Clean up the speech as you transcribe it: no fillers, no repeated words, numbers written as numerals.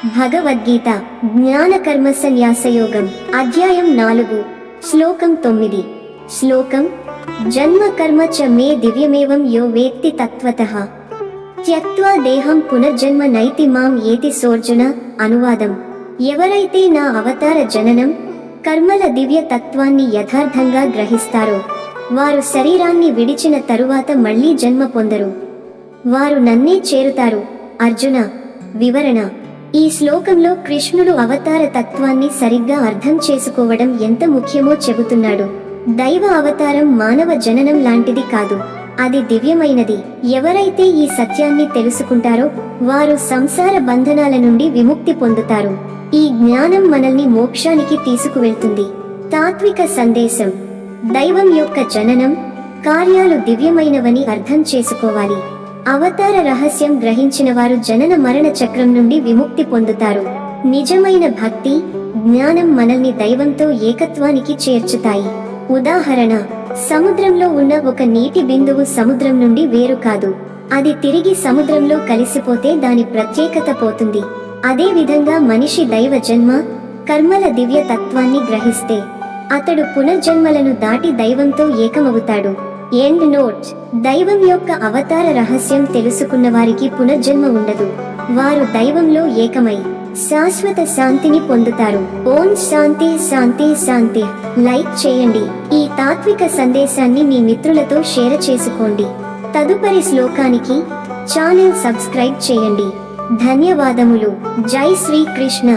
భగవద్గీత జ్ఞానకర్మ సన్యాసయోగం అధ్యాయం 4 శ్లోకం 9 శ్లోకం జన్మ కర్మ చ మే దివ్యమేవం యో వేత్తి తత్వతః త్యక్త్వా దేహం పునర్జన్మ నైతి మాం ఏతి సోర్జున. అనువాదం: ఎవరైతే నా అవతార జననం కర్మల దివ్య తత్వాన్ని యథార్థంగా గ్రహిస్తారో వారు శరీరాన్ని విడిచిన తరువాత మళ్లీ జన్మ పొందరు, వారు నన్నే చేరుతారు. అర్జున. వివరణ: ఈ శ్లోకంలో కృష్ణుడు అవతార తత్వాన్ని సరిగ్గా అర్థం చేసుకోవడం ఎంత ముఖ్యమో చెబుతున్నాడు. దైవ అవతారం మానవ జననం లాంటిది కాదు, అది దివ్యమైనది. ఎవరైతే ఈ సత్యాన్ని తెలుసుకుంటారో వారు సంసార బంధనాల నుండి విముక్తి పొందుతారు. ఈ జ్ఞానం మనల్ని మోక్షానికి తీసుకువెళ్తుంది. తాత్విక సందేశం: దైవం యొక్క జననం కార్యాలు దివ్యమైనవని అర్థం చేసుకోవాలి. అవతార రహస్యం గ్రహించిన వారు జనన మరణ చక్రం నుండి విముక్తి పొందుతారు. నిజమైన భక్తి జ్ఞానం మనల్ని దైవంతో ఏకత్వానికి చేర్చుతాయి. ఉదాహరణ: సముద్రంలో ఉన్న ఒక నీటి బిందువు సముద్రం నుండి వేరు కాదు, అది తిరిగి సముద్రంలో కలిసిపోతే దాని ప్రత్యేకత పోతుంది. అదే విధంగా మనిషి దైవ జన్మ కర్మల దివ్య తత్వాన్ని గ్రహిస్తే అతడు పునర్జన్మలను దాటి దైవంతో ఏకమవుతాడు. ఎండ్ నోట్: దైవం యొక్క అవతార రహస్యం తెలుసుకున్న వారికి పునర్జన్మ ఉండదు, వారు దైవంలో ఏకమై శాశ్వత శాంతిని పొందుతారు. ఓం శాంతి శాంతి శాంతి. లైక్ చేయండి. ఈ తాత్విక సందేశాన్ని మీ మిత్రులతో షేర్ చేసుకోండి. తదుపరి శ్లోకానికి ఛానల్ సబ్స్క్రైబ్ చేయండి. ధన్యవాదములు. జై శ్రీ కృష్ణ.